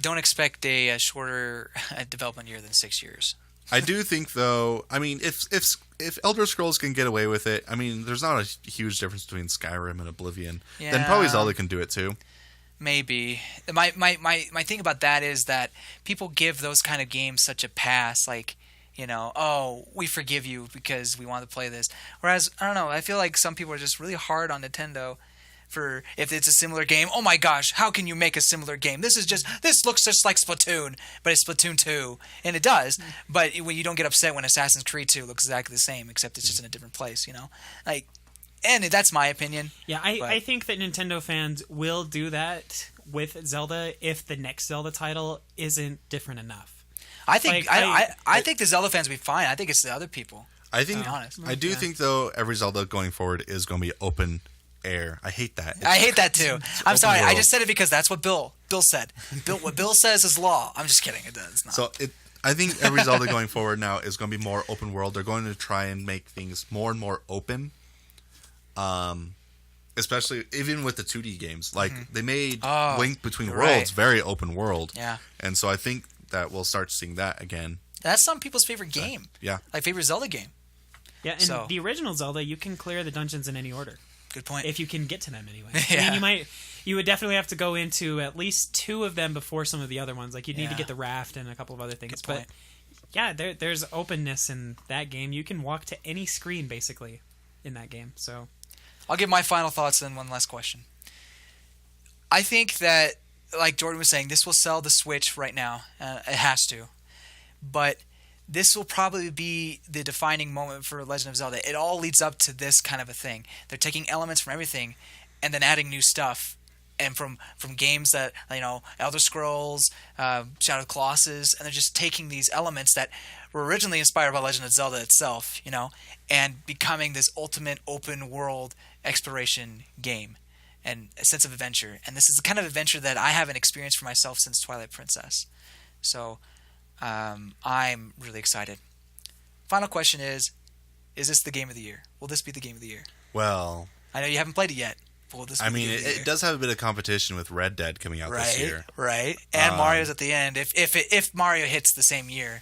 Don't expect a shorter development year than 6 years. I do think, though, I mean, if Elder Scrolls can get away with it, I mean, there's not a huge difference between Skyrim and Oblivion. Yeah. Then probably Zelda can do it too. Maybe. My thing about that is that people give those kind of games such a pass, like, we forgive you because we want to play this. Whereas, I don't know, I feel like some people are just really hard on Nintendo for if it's a similar game. Oh my gosh, how can you make a similar game? This looks just like Splatoon, but it's Splatoon 2. And it does, but when you don't get upset when Assassin's Creed 2 looks exactly the same, except it's just in a different place, Like, and that's my opinion. Yeah, I think that Nintendo fans will do that with Zelda if the next Zelda title isn't different enough. I think I think the Zelda fans will be fine. I think it's the other people. I think, to be honest. I do think, though, every Zelda going forward is going to be open air. I hate that. I hate that too. I'm open sorry. I world. just said it because that's what Bill said. What Bill says is law. I'm just kidding. It's not. So I think every Zelda going forward now is going to be more open world. They're going to try and make things more and more open. Especially even with the 2D games, like they made Link Between Worlds very open world. Yeah. And so I think that we'll start seeing that again. That's some people's favorite game. Yeah. Like favorite Zelda game. Yeah, and the original Zelda, you can clear the dungeons in any order. Good point. If you can get to them anyway. Yeah. I mean, You would definitely have to go into at least 2 of them before some of the other ones. Like, you'd need to Yeah. get the raft and a couple of other things. Good point. But yeah, there's openness in that game. You can walk to any screen basically in that game. So I'll give my final thoughts and one last question. I think that, like Jordan was saying, this will sell the Switch right now. It has to. But this will probably be the defining moment for Legend of Zelda. It all leads up to this kind of a thing. They're taking elements from everything and then adding new stuff. And from games that, Elder Scrolls, Shadow of the Colossus, and they're just taking these elements that were originally inspired by Legend of Zelda itself, and becoming this ultimate open world exploration game and a sense of adventure. And this is the kind of adventure that I haven't experienced for myself since Twilight Princess. So I'm really excited. Final question is this the game of the year? Will this be the game of the year? Well, I know you haven't played it yet. Will this be the game of the year? it does have a bit of competition with Red Dead coming out this year. Right. And Mario's at the end. If Mario hits the same year,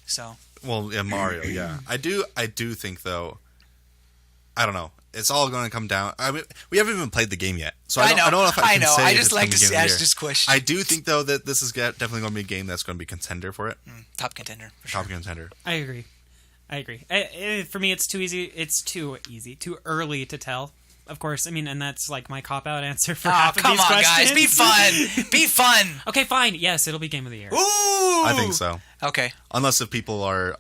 so. Well, yeah, Mario, yeah. I do think though. I don't know. It's all going to come down. I mean, we haven't even played the game yet, so I don't know if I can say I if just it's like gonna be to game of the ask year. this question. I do think though that this is definitely going to be a game that's going to be contender for it. Top contender. For sure. Top contender. I agree. For me, it's too easy. It's too early to tell. Of course, I mean, and that's like my cop-out answer for half of come these on, questions. guys. Be fun. Be fun. Okay, fine. Yes, it'll be Game of the Year. Ooh. I think so. Okay. Unless if people are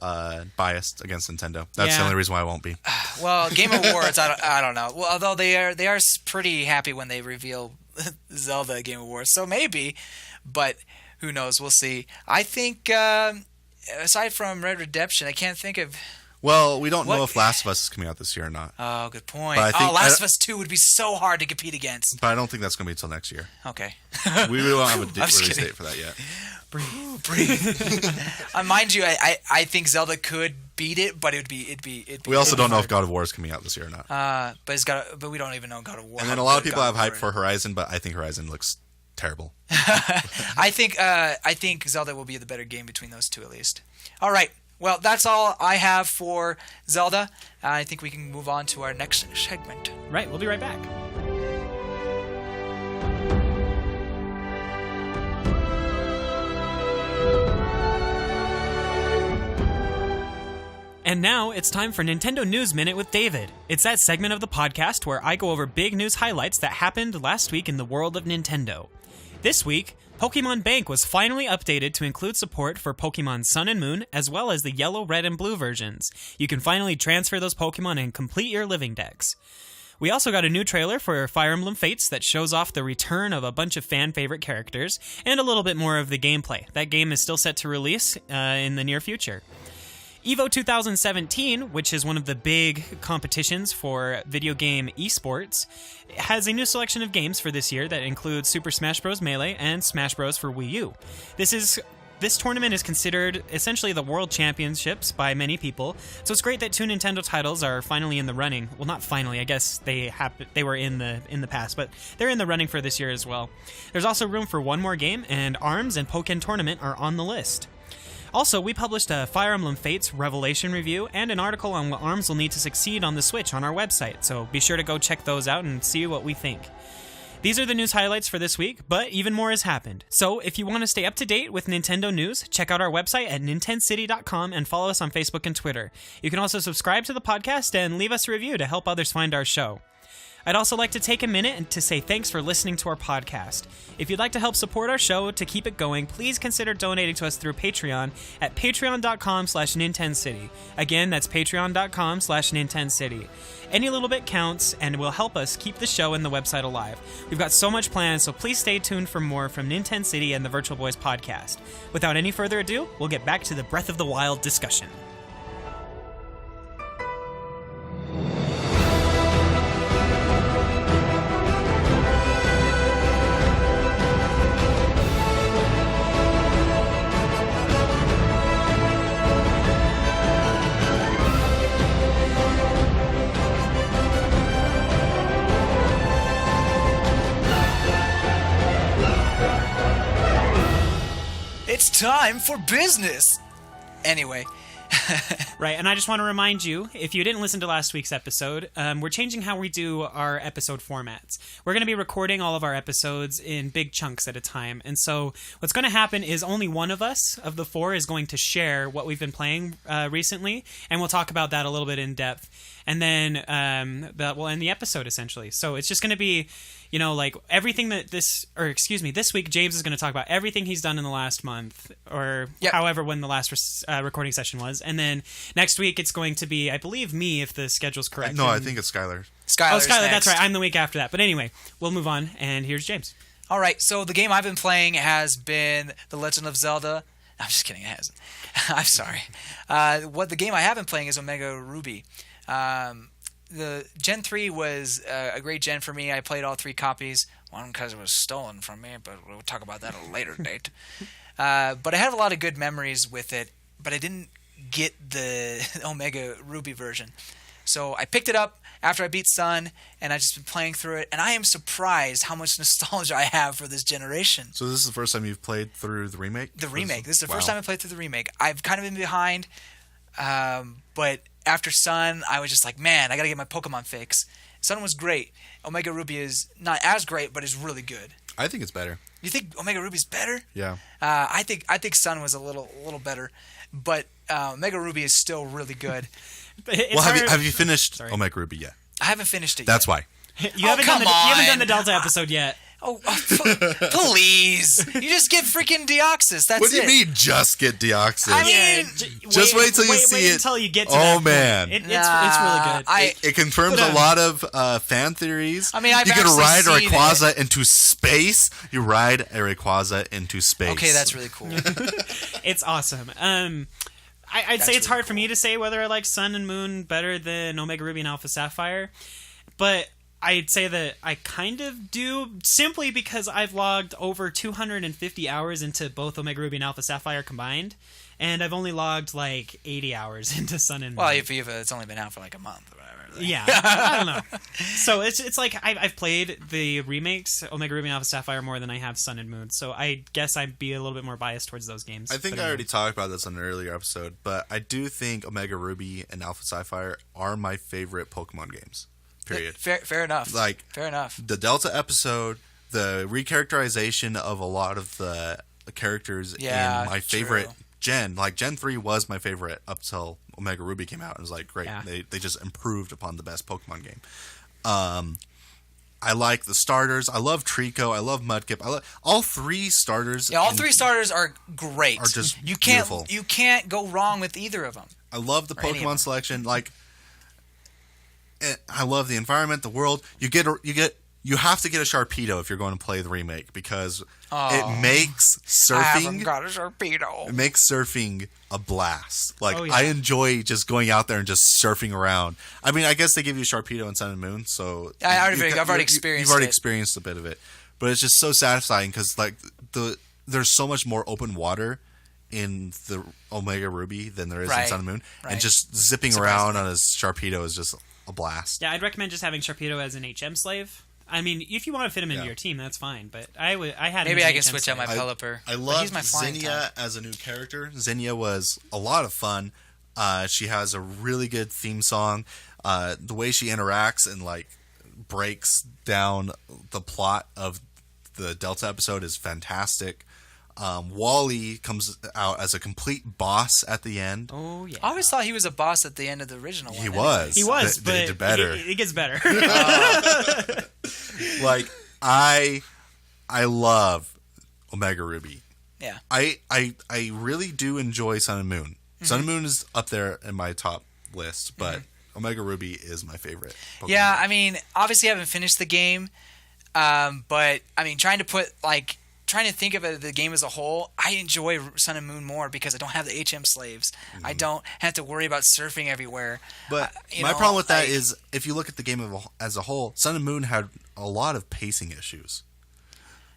biased against Nintendo, that's the Yeah. only reason why I won't be. Well, Game Awards, I don't know. Well, although they are pretty happy when they reveal Zelda Game Awards, so maybe, but who knows? We'll see. I think aside from Red Dead Redemption, I can't think of. Well, we don't What- know if Last of Us is coming out this year or not, Oh, good point. But I think- Last of Us 2 would be so hard to compete against. but I don't think that's going to be until next year. Okay. We really don't have a I'm just release kidding. date for that yet. Mind you, I think Zelda could beat it, but it'd be. We also don't know if God of War is coming out this year or not. But we don't even know God of War. And then a lot of people have hype for Horizon, but I think Horizon looks terrible. I think Zelda will be the better game between those two at least. All right. Well, that's all I have for Zelda. I think we can move on to our next segment. Right, we'll be right back. And now it's time for Nintendo News Minute with David. It's that segment of the podcast where I go over big news highlights that happened last week in the world of Nintendo. This week, Pokemon Bank was finally updated to include support for Pokemon Sun and Moon, as well as the yellow, red, and blue versions. You can finally transfer those Pokemon and complete your living decks. We also got a new trailer for Fire Emblem Fates that shows off the return of a bunch of fan-favorite characters, and a little bit more of the gameplay. That game is still set to release in the near future. EVO 2017, which is one of the big competitions for video game esports, has a new selection of games for this year that includes Super Smash Bros. Melee and Smash Bros. For Wii U. This tournament is considered essentially the World Championships by many people, so it's great that 2 Nintendo titles are finally in the running. Well, not finally, I guess they were in the past, but they're in the running for this year as well. There's also room for one more game, and ARMS and Pokken Tournament are on the list. Also, we published a Fire Emblem Fates Revelation review and an article on what ARMS will need to succeed on the Switch on our website, so be sure to go check those out and see what we think. These are the news highlights for this week, but even more has happened. So if you want to stay up to date with Nintendo news, check out our website at nintendcity.com and follow us on Facebook and Twitter. You can also subscribe to the podcast and leave us a review to help others find our show. I'd also like to take a minute to say thanks for listening to our podcast. If you'd like to help support our show to keep it going, please consider donating to us through Patreon at patreon.com/NintenCity. Again, that's patreon.com/NintenCity. Any little bit counts and will help us keep the show and the website alive. We've got so much planned, so please stay tuned for more from Nintendo City and the Virtual Boys podcast. Without any further ado, we'll get back to the Breath of the Wild discussion. It's time for business. Anyway, Right, and I just want to remind you, if you didn't listen to last week's episode, we're changing how we do our episode formats. We're going to be recording all of our episodes in big chunks at a time, and so what's going to happen is only one of us, of the four, is going to share what we've been playing recently, and we'll talk about that a little bit in depth, and then we'll end the episode, essentially. So it's just going to be, like everything this week, James is going to talk about everything he's done in the last month, or however when the last recording session was, and then next week it's going to be, I believe, me, if the schedule's correct. No, I think it's Skylar. Skylar's Skylar, next. that's right. I'm the week after that. But anyway, we'll move on, and here's James. All right, so the game I've been playing has been The Legend of Zelda. I'm just kidding, it hasn't. I'm sorry. The game I have been playing is Omega Ruby. The Gen 3 was a great gen for me. I played all 3 copies. One because it was stolen from me, but we'll talk about that at a later date. But I had a lot of good memories with it, but I didn't get the Omega Ruby version. So I picked it up after I beat Sun, and I've just been playing through it, and I am surprised how much nostalgia I have for this generation. So this is the first time you've played through the remake? The remake. This is the first time I played through the remake. I've kind of been behind, but after Sun, I was just like, man, I got to get my Pokemon fix. Sun was great. Omega Ruby is not as great, but is really good. I think it's better. You think Omega Ruby's better? Yeah. I think Sun was a little better, but Omega Ruby is still really good. Have you finished Omega Ruby yet? I haven't finished it yet. That's why. You haven't done the Delta episode yet. Please! You just get freaking Deoxys. That's it. What do you mean, just get Deoxys? I mean, just wait till you see it. Until you get to that man, point. It's really good. It confirms a lot of fan theories. I mean, I've you can ride a seen Rayquaza into space. You ride a Rayquaza into space. Okay, that's really cool. It's awesome. I'd say it's hard for me to say whether I like Sun and Moon better than Omega Ruby and Alpha Sapphire, but I'd say that I kind of do, simply because I've logged over 250 hours into both Omega Ruby and Alpha Sapphire combined, and I've only logged like 80 hours into Sun and Moon. Well, it's only been out for like a month or whatever. Yeah, I don't know. So it's like I've played the remakes, Omega Ruby and Alpha Sapphire, more than I have Sun and Moon, so I guess I'd be a little bit more biased towards those games. I think I already talked about this on an earlier episode, but I do think Omega Ruby and Alpha Sapphire are my favorite Pokemon games. Period. Fair enough. Fair enough. The Delta episode, the recharacterization of a lot of the characters in my favorite gen. Like Gen 3 was my favorite up till Omega Ruby came out. It was like, great. Yeah. They just improved upon the best Pokemon game. I like the starters. I love Trico. I love Mudkip. I love all 3 starters. Yeah, all 3 starters are great. Are just beautiful. You can't go wrong with either of them. I love the Pokemon selection. Like, I love the environment, the world. You have to get a Sharpedo if you're going to play the remake, because it makes surfing. I haven't got a Sharpedo. It makes surfing a blast. Like, I enjoy just going out there and just surfing around. I mean, I guess they give you Sharpedo in Sun and Moon, so I've already experienced. You've already experienced a bit of it, but it's just so satisfying because like there's so much more open water in the Omega Ruby than there is in Sun and Moon, and just zipping around on a Sharpedo is just a blast. Yeah, I'd recommend just having Sharpedo as an HM slave. I mean, if you want to fit him into your team, that's fine. But I had maybe I can switch out my Pelipper. I love Zinnia as a new character. Zinnia was a lot of fun. She has a really good theme song. The way she interacts and like breaks down the plot of the Delta episode is fantastic. Wally comes out as a complete boss at the end. Oh yeah! I always thought he was a boss at the end of the original one. He was, but they did better. It gets better. Like I love Omega Ruby. Yeah. I really do enjoy Sun and Moon. Mm-hmm. Sun and Moon is up there in my top list, but Omega Ruby is my favorite Pokemon. Yeah, I mean, obviously I haven't finished the game, but I mean, trying to think of it, the game as a whole, I enjoy Sun and Moon more because I don't have the HM slaves. Mm-hmm. I don't have to worry about surfing everywhere. But my problem with that is, if you look at the game as a whole, Sun and Moon had a lot of pacing issues.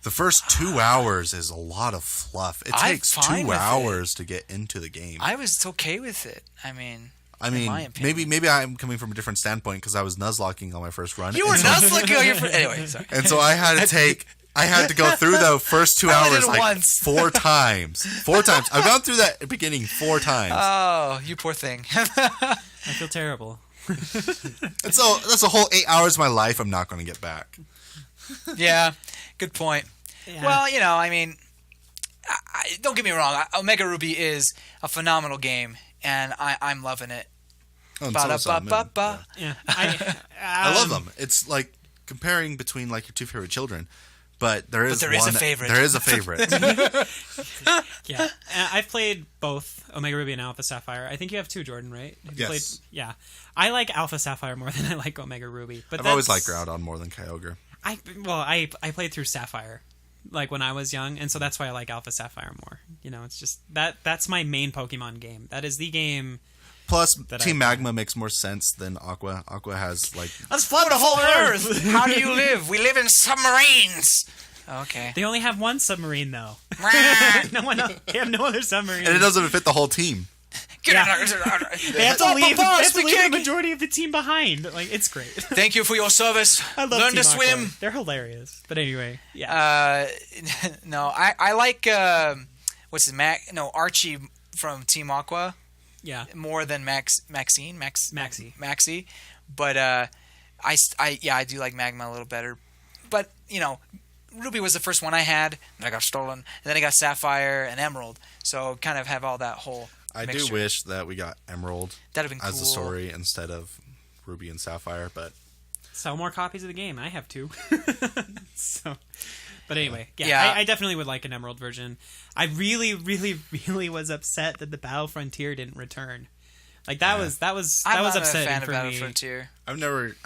The first 2 hours is a lot of fluff. It takes 2 hours to get into the game. I was okay with it. I mean, maybe I'm coming from a different standpoint because I was nuzlocking on my first run. You were nuzlocking on your first... Anyway, sorry. And so I had to take I had to go through the first 2 I only hours did it like once. 4 times. 4 times. I've gone through that beginning 4 times. Oh, you poor thing. I feel terrible. And so that's a whole 8 hours of my life I'm not going to get back. Yeah, good point. Yeah. Well, I mean, don't get me wrong. Omega Ruby is a phenomenal game, and I'm loving it. Oh, and so is Sun Moon. Ba-da-ba-ba-ba. Yeah. I love them. It's like comparing between like your 2 favorite children. But there is a favorite. There is a favorite. Yeah. I've played both Omega Ruby and Alpha Sapphire. I think you have 2, Jordan, right? Have you Yes. Yeah. I like Alpha Sapphire more than I like Omega Ruby. But I've always liked Groudon more than Kyogre. I played through Sapphire, like when I was young, and so that's why I like Alpha Sapphire more. It's just that's my main Pokemon game. That is the game. Plus, That Team I- Magma makes more sense than Aqua. Aqua has like Let's flood the whole Earth. How do you live? We live in submarines. Okay. They only have one submarine though. Get They have no other submarine. and it doesn't fit the whole team. Yeah. out. They have to Oh, leave. boss, They have to we leave can't the get- majority of the team behind. Like it's great. Thank you for your service. I love Learn Team to Aqua. swim. They're hilarious. But anyway, yeah. No, I like what's his Archie from Team Aqua Yeah. more than Maxine. Maxie. But I do like Magma a little better. But Ruby was the first one I had, and I got stolen, and then I got Sapphire and Emerald. So kind of have all that whole I mixture. do wish that we got Emerald That'd have been as cool. a story instead of Ruby and Sapphire, but Sell more copies of the game. I have 2. So, but anyway, yeah, Yeah. I definitely would like an Emerald version. I really, really, really was upset that the Battle Frontier didn't return. Like that was I'm not upsetting a fan of for Battle me. Frontier. I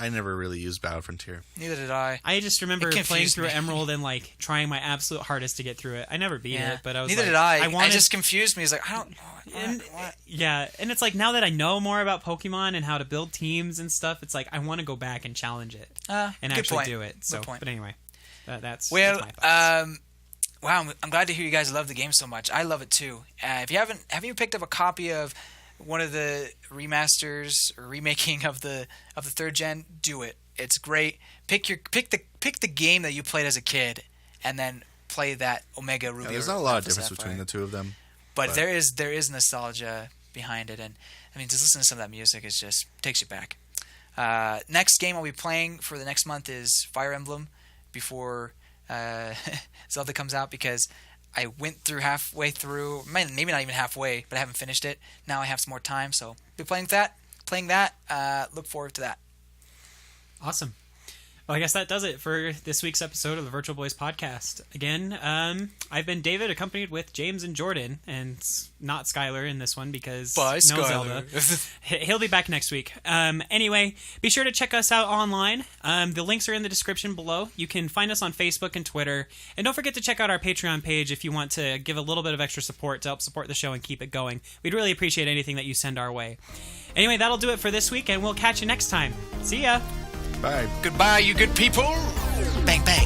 never really used Battle Frontier. Neither did I. I just remember It playing confused through me. Emerald and like trying my absolute hardest to get through it. I never beat it, but I was Neither like, did I. I wanted, It just confused me. It's like I don't. and, What? yeah, and it's like now that I know more about Pokemon and how to build teams and stuff, it's like I want to go back and challenge it and good actually point. do it. So, Good point. but anyway, that's Well, my thoughts. wow, I'm glad to hear you guys love the game so much. I love it too. If you have you picked up a copy of one of the remasters or remaking of the 3rd gen? Do it. It's great. Pick the game that you played as a kid, and then play that Omega Ruby. Yeah, there's or not a lot of Alpha difference Sapphire. between the 2 of them. But there is nostalgia behind it, and I mean, just listen to some of that music is just takes you back. Next game I'll be playing for the next month is Fire Emblem before Zelda comes out, because I went through halfway through, maybe not even halfway, but I haven't finished it. Now I have some more time, so be playing that. Look forward to that. Awesome. Well, I guess that does it for this week's episode of the Virtual Boys podcast. Again, I've been David, accompanied with James and Jordan, and not Skylar in this one because Bye, no Skylar. Zelda. He'll be back next week. Anyway, be sure to check us out online. The links are in the description below. You can find us on Facebook and Twitter. And don't forget to check out our Patreon page if you want to give a little bit of extra support to help support the show and keep it going. We'd really appreciate anything that you send our way. Anyway, that'll do it for this week, and we'll catch you next time. See ya! Bye. Goodbye, you good people. Bang, bang.